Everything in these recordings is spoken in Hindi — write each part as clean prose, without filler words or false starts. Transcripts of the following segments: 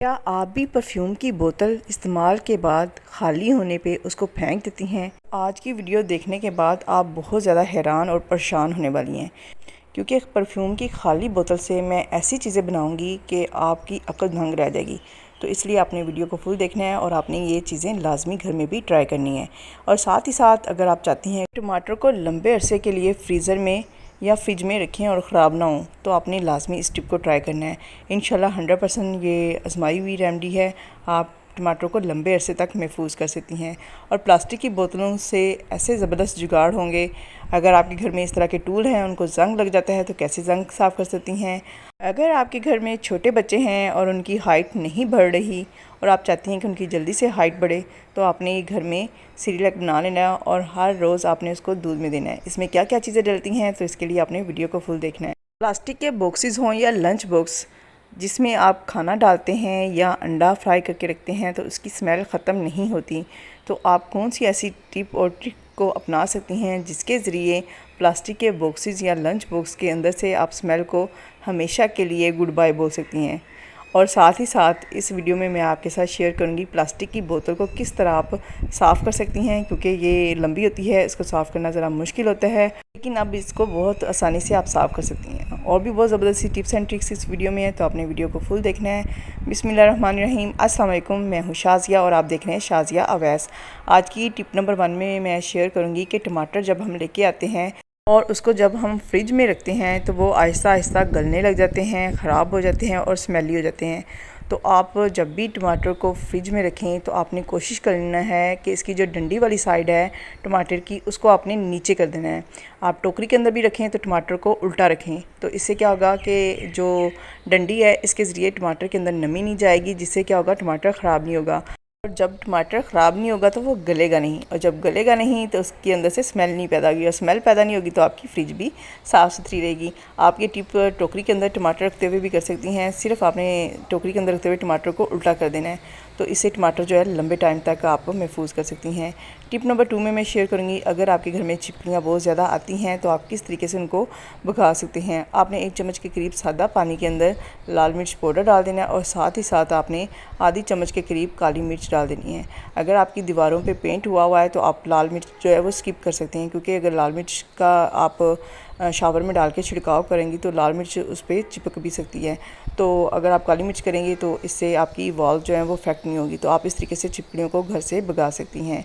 क्या आप भी परफ्यूम की बोतल इस्तेमाल के बाद खाली होने पे उसको फेंक देती हैं? आज की वीडियो देखने के बाद आप बहुत ज़्यादा हैरान और परेशान होने वाली हैं, क्योंकि परफ्यूम की खाली बोतल से मैं ऐसी चीज़ें बनाऊंगी कि आपकी अक्ल दंग रह जाएगी। तो इसलिए आपने वीडियो को फुल देखना है और आपने ये चीज़ें लाजमी घर में भी ट्राई करनी है। और साथ ही साथ अगर आप चाहती हैं टमाटर को लंबे अरसे के लिए फ्रीज़र में या फ्रिज में रखें और ख़राब ना हो, तो आपने लाजमी इस टिप को ट्राई करना है। इंशाल्लाह 100% ये आजमाई हुई रेमेडी है। आप टमाटर को लंबे अरसे तक महफूज कर सकती हैं। और प्लास्टिक की बोतलों से ऐसे ज़बरदस्त जुगाड़ होंगे। अगर आपके घर में इस तरह के टूल हैं, उनको जंग लग जाता है तो कैसे जंग साफ़ कर सकती हैं। अगर आपके घर में छोटे बच्चे हैं और उनकी हाइट नहीं बढ़ रही और आप चाहती हैं कि उनकी जल्दी से हाइट बढ़े, तो आपने घर में सीरियलैक बना लेना है और हर रोज़ आपने उसको दूध में देना है। इसमें क्या क्या चीज़ें डलती हैं, तो इसके लिए आपने वीडियो को फुल देखना है। प्लास्टिक के बॉक्सेस हों या लंच बॉक्स जिसमें आप खाना डालते हैं या अंडा फ्राई करके रखते हैं, तो उसकी स्मेल ख़त्म नहीं होती। तो आप कौन सी ऐसी टिप और ट्रिक को अपना सकती हैं जिसके ज़रिए प्लास्टिक के बॉक्सेस या लंच बॉक्स के अंदर से आप स्मेल को हमेशा के लिए गुड बाय बोल सकती हैं। और साथ ही साथ इस वीडियो में मैं आपके साथ शेयर करूंगी प्लास्टिक की बोतल को किस तरह आप साफ़ कर सकती हैं, क्योंकि ये लंबी होती है, इसको साफ़ करना ज़रा मुश्किल होता है, लेकिन अब इसको बहुत आसानी से आप साफ़ कर सकती हैं। और भी बहुत ज़बरदस्त सी टिप्स एंड ट्रिक्स इस वीडियो में है, तो आपने वीडियो को फुल देखना है। बिस्मिल्लाहिर्रहमानिर्रहीम। अस्सलाम वालेकुम, मैं हूँ शाज़िया और आप देख रहे हैं शाज़िया अवैस। आज की टिप नंबर 1 में मैं शेयर करूँगी कि टमाटर जब हम लेके आते हैं और उसको जब हम फ्रिज में रखते हैं तो वो आहिस्ता आहिस्ता गलने लग जाते हैं, ख़राब हो जाते हैं और स्मेली हो जाते हैं। तो आप जब भी टमाटर को फ्रिज में रखें तो आपने कोशिश करना है कि इसकी जो डंडी वाली साइड है टमाटर की, उसको आपने नीचे कर देना है। आप टोकरी के अंदर भी रखें तो टमाटर को उल्टा रखें, तो इससे क्या होगा कि जो डंडी है इसके ज़रिए टमाटर के अंदर नमी नहीं जाएगी, जिससे क्या होगा टमाटर ख़राब नहीं होगा। और जब टमाटर ख़राब नहीं होगा तो वो गलेगा नहीं, और जब गलेगा नहीं तो उसके अंदर से स्मेल नहीं पैदा होगी, और स्मेल पैदा नहीं होगी तो आपकी फ्रिज भी साफ़ सुथरी रहेगी। आप ये टिप टोकरी के अंदर टमाटर रखते हुए भी कर सकती हैं। सिर्फ आपने टोकरी के अंदर रखते हुए टमाटर को उल्टा कर देना है, तो इससे टमाटर जो है लंबे टाइम तक आप महफूज कर सकती हैं। टिप नंबर 2 में मैं शेयर करूँगी, अगर आपके घर में छिपकलियाँ बहुत ज़्यादा आती हैं तो आप किस तरीके से उनको भगा सकते हैं। आपने 1 चम्मच के करीब सादा पानी के अंदर लाल मिर्च पाउडर डाल देना है, और साथ ही साथ आपने आधी चम्मच के करीब काली मिर्च डाल देनी है। अगर आपकी दीवारों पे पेंट हुआ है तो आप लाल मिर्च जो है वो स्किप कर सकते हैं, क्योंकि अगर लाल मिर्च का आप शावर में डाल के छिड़काव करेंगी तो लाल मिर्च उस पर चिपक भी सकती है। तो अगर आप काली मिर्च करेंगे तो इससे आपकी वॉल जो है वो इफेक्ट नहीं होगी। तो आप इस तरीके से छिपकलियों को घर से भगा सकती हैं।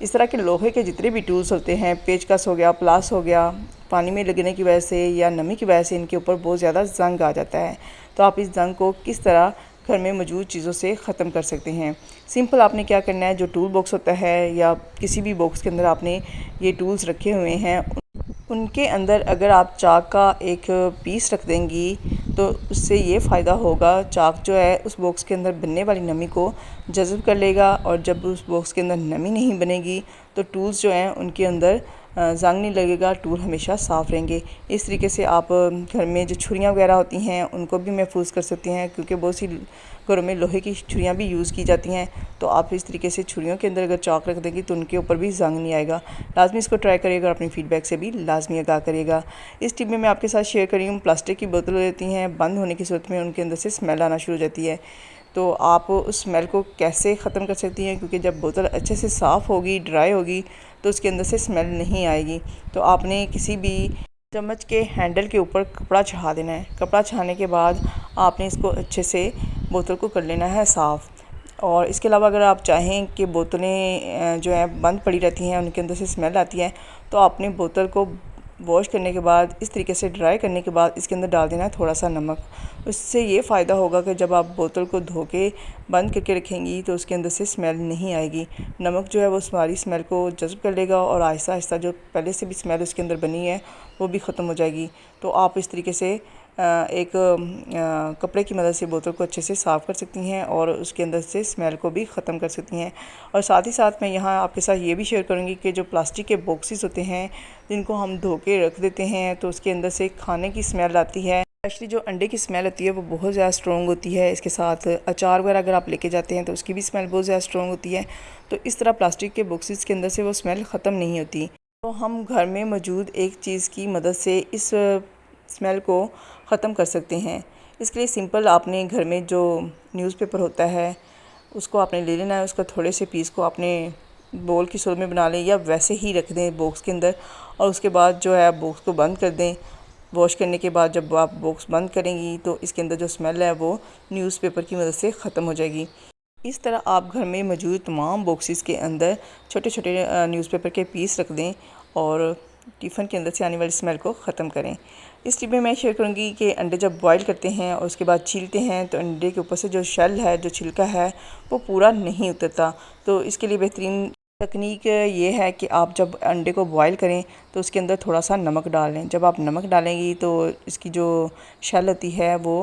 इस तरह के लोहे के जितने भी टूल्स होते हैं, पेचकस हो गया, प्लास हो गया, पानी में लगने की वजह से या नमी की वजह से इनके ऊपर बहुत ज़्यादा जंग आ जाता है। तो आप इस जंग को किस तरह घर में मौजूद चीज़ों से ख़त्म कर सकते हैं। सिंपल आपने क्या करना है, जो टूल बॉक्स होता है या किसी भी बॉक्स के अंदर आपने ये टूल्स रखे हुए हैं, उनके अंदर अगर आप चाक का एक पीस रख देंगी तो उससे ये फ़ायदा होगा, चाक जो है उस बॉक्स के अंदर बनने वाली नमी को जज़ब कर लेगा, और जब उस बॉक्स के अंदर नमी नहीं बनेगी तो टूल्स जो हैं उनके अंदर जंग नहीं लगेगा, टूल हमेशा साफ़ रहेंगे। इस तरीके से आप घर में जो छुरियाँ वगैरह होती हैं उनको भी महफूज कर सकती हैं, क्योंकि बहुत सी घरों में लोहे की छुरियाँ भी यूज़ की जाती हैं। तो आप इस तरीके से छुरियों के अंदर अगर चाक रख देंगी तो उनके ऊपर भी जंग नहीं आएगा। लाजमी इसको ट्राई करिएगा और अपनी फ़ीडबैक से भी लाजमी आगाह करिएगा। इस टिप में मैं आपके साथ शेयर करी हूँ, प्लास्टिक की बोतलें होती हैं, बंद होने की सूरत में उनके अंदर से स्मेल आना शुरू हो जाती है। तो आप उस स्मेल को कैसे ख़त्म कर सकती हैं, क्योंकि जब बोतल अच्छे से साफ़ होगी, ड्राई होगी, तो उसके अंदर से स्मेल नहीं आएगी। तो आपने किसी भी चम्मच के हैंडल के ऊपर कपड़ा चढ़ा देना है। कपड़ा चढ़ाने के बाद आपने इसको अच्छे से बोतल को कर लेना है साफ़। और इसके अलावा अगर आप चाहें कि बोतलें जो हैं बंद पड़ी रहती हैं, उनके अंदर से स्मेल आती है, तो आपने बोतल को वॉश करने के बाद इस तरीके से ड्राई करने के बाद इसके अंदर डाल देना है थोड़ा सा नमक। उससे ये फ़ायदा होगा कि जब आप बोतल को धो के बंद करके रखेंगी तो उसके अंदर से स्मेल नहीं आएगी। नमक जो है वो सारी स्मेल को जज़ब कर लेगा, और आहिस्ता आहिस्ता जो पहले से भी स्मेल उसके अंदर बनी है वो भी ख़त्म हो जाएगी। तो आप इस तरीके से एक कपड़े की मदद से बोतल को अच्छे से साफ़ कर सकती हैं और उसके अंदर से स्मेल को भी ख़त्म कर सकती हैं। और साथ ही साथ मैं यहाँ आपके साथ ये भी शेयर करूँगी कि जो प्लास्टिक के बॉक्सेस होते हैं जिनको हम धो के रख देते हैं तो उसके अंदर से खाने की स्मेल आती है। स्पेशली जो अंडे की स्मेल होती है वो बहुत ज़्यादा स्ट्रॉन्ग होती है। इसके साथ अचार वगैरह अगर आप लेके जाते हैं तो उसकी भी स्मेल बहुत ज़्यादा स्ट्रॉन्ग होती है। तो इस तरह प्लास्टिक के बॉक्सेस के अंदर से वो स्मेल ख़त्म नहीं होती। तो हम घर में मौजूद एक चीज़ की मदद से इस स्मेल को ख़त्म कर सकते हैं। इसके लिए सिंपल आपने घर में जो न्यूज़पेपर होता है उसको आपने ले लेना है। उसका थोड़े से पीस को आपने बोल की सूरत में बना लें या वैसे ही रख दें बॉक्स के अंदर, और उसके बाद जो है बॉक्स को बंद कर दें। वॉश करने के बाद जब आप बॉक्स बंद करेंगी तो इसके अंदर जो स्मेल है वो न्यूज़पेपर की मदद से ख़त्म हो जाएगी। इस तरह आप घर में मौजूद तमाम बॉक्सेस के अंदर छोटे छोटे न्यूज़पेपर के पीस रख दें और टिफ़िन के अंदर से आने वाली स्मेल को ख़त्म करें। इस टिप में मैं शेयर करूँगी कि अंडे जब बॉईल करते हैं और उसके बाद छीलते हैं तो अंडे के ऊपर से जो शेल है, जो छिलका है, वो पूरा नहीं उतरता। तो इसके लिए बेहतरीन तकनीक ये है कि आप जब अंडे को बॉईल करें तो उसके अंदर थोड़ा सा नमक डाल लें। जब आप नमक डालेंगी तो इसकी जो शेल होती है वो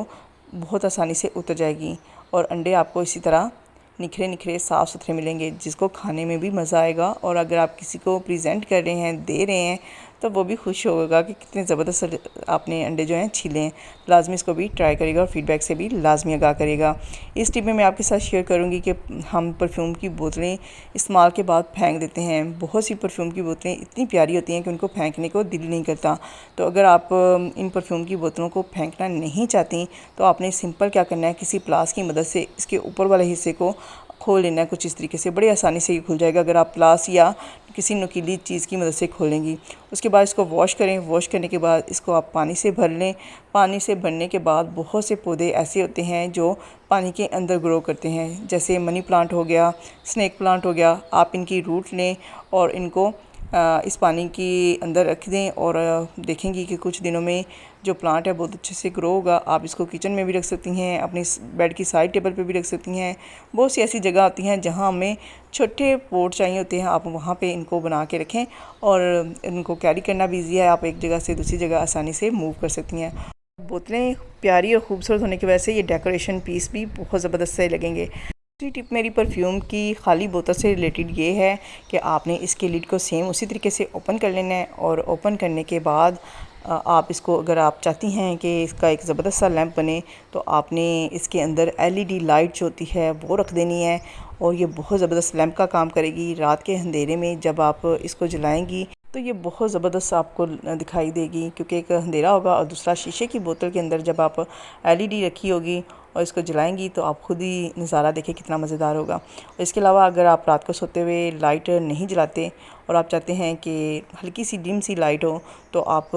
बहुत आसानी से उतर जाएगी और अंडे आपको इसी तरह निखरे निखरे साफ़ सुथरे मिलेंगे, जिसको खाने में भी मज़ा आएगा। और अगर आप किसी को प्रेजेंट कर रहे हैं, दे रहे हैं, तो वो भी खुश होगा कि कितने ज़बरदस्त आपने अंडे जो हैं छीले हैं। लाजमी इसको भी ट्राई करेगा और फीडबैक से भी लाजमी आगाह करेगा। इस टिप में मैं आपके साथ शेयर करूँगी कि हम परफ्यूम की बोतलें इस्तेमाल के बाद फेंक देते हैं। बहुत सी परफ्यूम की बोतलें इतनी प्यारी होती हैं कि उनको फेंकने को दिल नहीं करता। तो अगर आप इन परफ्यूम की बोतलों को फेंकना नहीं चाहती तो आपने सिंपल क्या करना है, किसी प्लास की मदद से इसके ऊपर वाले हिस्से को खोल लेना है। कुछ इस तरीके से बड़ी आसानी से ये खुल जाएगा अगर आप प्लास या किसी नुकीली चीज़ की मदद से खोलेंगी। उसके बाद इसको वॉश करें। वॉश करने के बाद इसको आप पानी से भर लें। पानी से भरने के बाद बहुत से पौधे ऐसे होते हैं जो पानी के अंदर ग्रो करते हैं, जैसे मनी प्लांट हो गया, स्नेक प्लांट हो गया। आप इनकी रूट लें और इनको इस पानी के अंदर रख दें और देखेंगी कि कुछ दिनों में जो प्लांट है बहुत अच्छे से ग्रो होगा। आप इसको किचन में भी रख सकती हैं, अपनी बेड की साइड टेबल पे भी रख सकती हैं। बहुत सी ऐसी जगह आती हैं जहां हमें छोटे पॉट चाहिए होते हैं, आप वहां पे इनको बना के रखें और इनको कैरी करना भी ईजी है। आप एक जगह से दूसरी जगह आसानी से मूव कर सकती हैं। बोतलें प्यारी और ख़ूबसूरत होने की वजह से ये डेकोरेशन पीस भी बहुत ज़बरदस्त से लगेंगे। दूसरी टिप मेरी परफ्यूम की खाली बोतल से रिलेटेड ये है कि आपने इसके लिड को सेम उसी तरीके से ओपन कर लेना है और ओपन करने के बाद आप इसको, अगर आप चाहती हैं कि इसका एक ज़बरदस्त सा लैंप बने, तो आपने इसके अंदर एलईडी लाइट जो होती है वो रख देनी है और ये बहुत ज़बरदस्त लैंप का काम करेगी। रात के अंधेरे में जब आप इसको जलाएंगी तो ये बहुत ज़बरदस्त आपको दिखाई देगी, क्योंकि एक अंधेरा होगा और दूसरा शीशे की बोतल के अंदर जब आप एलईडी रखी होगी और इसको जलाएंगी तो आप खुद ही नज़ारा देखें कितना मज़ेदार होगा। और इसके अलावा अगर आप रात को सोते हुए लाइट नहीं जलाते और आप चाहते हैं कि हल्की सी डिम सी लाइट हो, तो आप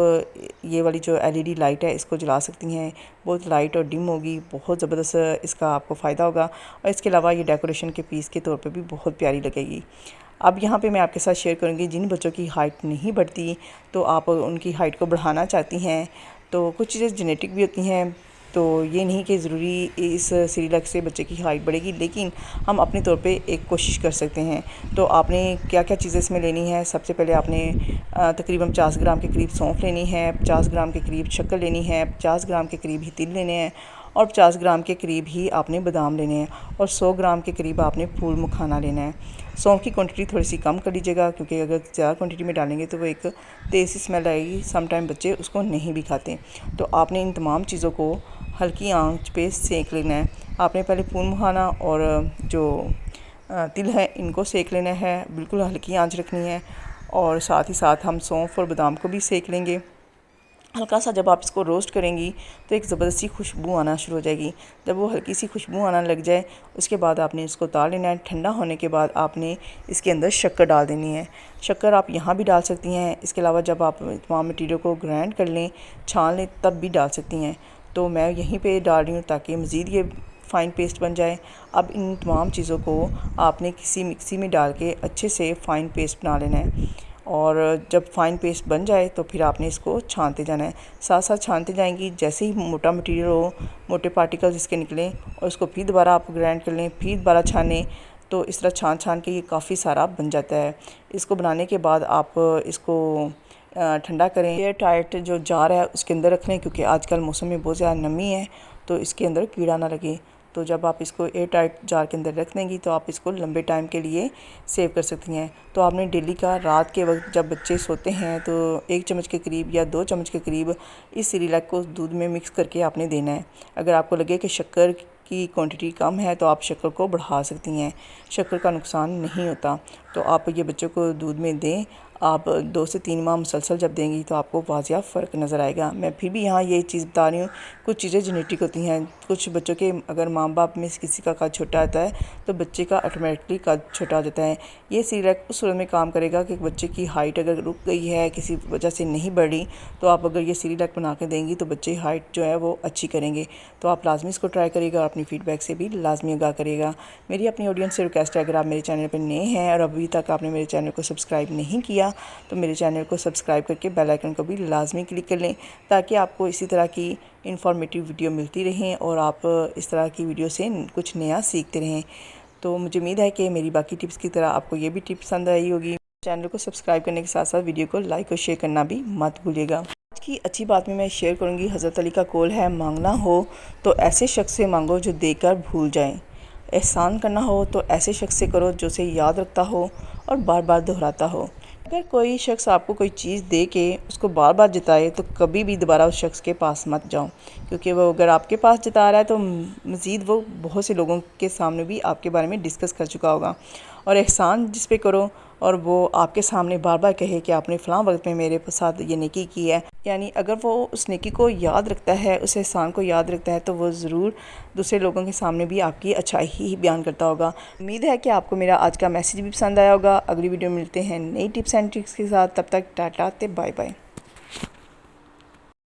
ये वाली जो एलईडी लाइट है इसको जला सकती हैं। बहुत लाइट और डिम होगी, बहुत ज़बरदस्त इसका आपको फ़ायदा होगा और इसके अलावा ये डेकोरेशन के पीस के तौर पर भी बहुत प्यारी लगेगी। अब यहाँ पे मैं आपके साथ शेयर करूँगी, जिन बच्चों की हाइट नहीं बढ़ती तो आप उनकी हाइट को बढ़ाना चाहती हैं, तो कुछ चीज़ें जेनेटिक भी होती हैं। तो ये नहीं कि ज़रूरी इस सीरियलक से बच्चे की हाइट बढ़ेगी, लेकिन हम अपने तौर पे एक कोशिश कर सकते हैं। तो आपने क्या क्या चीज़ें इसमें लेनी है, सबसे पहले आपने तकरीबन 50 ग्राम के करीब सौंफ लेनी है, 50 ग्राम के करीब शक्कर लेनी है, 50 ग्राम के करीब ही तिल लेने हैं और 50 ग्राम के करीब ही आपने बादाम लेने हैं और 100 ग्राम के करीब आपने फूल मखाना लेना है। सौंफ की क्वांटिटी थोड़ी सी कम कर लीजिएगा, क्योंकि अगर ज़्यादा क्वांटिटी में डालेंगे तो वो एक तेज़ सी स्मेल आएगी, सम टाइम बच्चे उसको नहीं भी खाते। तो आपने इन तमाम चीज़ों को हल्की आंच पे सेक लेना है। आपने पहले फूल मखाना और जो तिल है इनको सेक लेना है, बिल्कुल हल्की आंच रखनी है और साथ ही साथ हम सौंफ और बादाम को भी सेक लेंगे। हल्का सा जब आप इसको रोस्ट करेंगी तो एक ज़बरदस्त सी खुशबू आना शुरू हो जाएगी। जब वो हल्की सी खुशबू आना लग जाए उसके बाद आपने इसको उतार लेना है। ठंडा होने के बाद आपने इसके अंदर शक्कर डाल देनी है। शक्कर आप यहाँ भी डाल सकती हैं। इसके अलावा जब आप तमाम मटीरियल को ग्राइंड कर लें, छान लें, तब भी डाल सकती हैं। तो मैं यहीं पर डाल रही हूँ ताकि मज़ीद ये फ़ाइन पेस्ट बन जाए। अब इन तमाम चीज़ों को आपने किसी मिक्सी में डाल के अच्छे से फ़ाइन पेस्ट बना लेना है और जब फ़ाइन पेस्ट बन जाए तो फिर आपने इसको छानते जाना है। साथ साथ छानते जाएंगी, जैसे ही मोटा मटीरियल हो, मोटे पार्टिकल्स इसके निकलें और उसको फिर दोबारा आप ग्राइंड कर लें, फिर दोबारा छानें। तो इस तरह छान छान के ये काफ़ी सारा बन जाता है। इसको बनाने के बाद आप इसको ठंडा करें। एयर टाइट जो जार है उसके अंदर रख लें, क्योंकि आजकल मौसम में बहुत ज़्यादा नमी है तो इसके अंदर कीड़ा ना लगे। तो जब आप इसको एयर टाइट जार के अंदर रख देंगी तो आप इसको लंबे टाइम के लिए सेव कर सकती हैं। तो आपने डेली का रात के वक्त जब बच्चे सोते हैं तो 1 चम्मच के करीब या 2 चम्मच के करीब इस सिरिलैक को दूध में मिक्स करके आपने देना है। अगर आपको लगे कि शक्कर की क्वांटिटी कम है तो आप शक्कर को बढ़ा सकती हैं, शक्कर का नुकसान नहीं होता। तो आप ये बच्चों को दूध में दें। आप 2 से 3 माह मुसलसल जब देंगी तो आपको वाज़िया फ़र्क नज़र आएगा। मैं फिर भी यहाँ ये चीज़ बता रही हूँ, कुछ चीज़ें जेनेटिक होती हैं। कुछ बच्चों के अगर माँ बाप में से किसी का कद छोटा आता है तो बच्चे का ऑटोमेटिकली कद छोटा हो जाता है। ये सीरेलैक उस सूरत में काम करेगा कि बच्चे की हाइट अगर रुक गई है, किसी वजह से नहीं बढ़ी, तो आप अगर ये सीरेलैक बना के देंगी तो बच्चे की हाइट जो है वो अच्छी करेंगे। तो आप लाजमी इसको ट्राई करिएगा और अपनी फ़ीडबैक से भी लाजमी आगाह करिएगा। मेरी अपनी ऑडियंस से रिक्वेस्ट है, अगर आप मेरे चैनल पर नए हैं और अभी तक आपने मेरे चैनल को सब्सक्राइब नहीं किया तो मेरे चैनल को सब्सक्राइब करके बेल आइकन को भी लाजमी क्लिक कर लें, ताकि आपको इसी तरह की इंफॉर्मेटिव वीडियो मिलती रहें और आप इस तरह की वीडियो से कुछ नया सीखते रहें। तो मुझे उम्मीद है कि मेरी बाकी टिप्स की तरह आपको ये भी टिप पसंद आई होगी। चैनल को सब्सक्राइब करने के साथ साथ वीडियो को लाइक और शेयर करना भी मत भूलिएगा। आज की अच्छी बात में मैं शेयर करूँगी, हज़रत अली का कौल है, मांगना हो तो ऐसे शख्स से मांगो जो देकर भूल जाए, एहसान करना हो तो ऐसे शख्स से करो जो उसे याद रखता हो और बार बार दोहराता हो। अगर कोई शख्स आपको कोई चीज़ दे के उसको बार बार जताए तो कभी भी दोबारा उस शख्स के पास मत जाओ, क्योंकि वो अगर आपके पास जता रहा है तो मज़ीद वो बहुत से लोगों के सामने भी आपके बारे में डिस्कस कर चुका होगा। और एहसान जिस पे करो और वो आपके सामने बार बार कहे कि आपने फ़लाँ वक्त में मेरे साथ ये नेकी की है, यानी अगर वो उस नेकी को याद रखता है, उस एहसान को याद रखता है, तो वो ज़रूर दूसरे लोगों के सामने भी आपकी अच्छाई ही बयान करता होगा। उम्मीद है कि आपको मेरा आज का मैसेज भी पसंद आया होगा। अगली वीडियो में मिलते हैं नई टिप्स एंड ट्रिक्स के साथ, तब तक टाटा ते बाय बाय।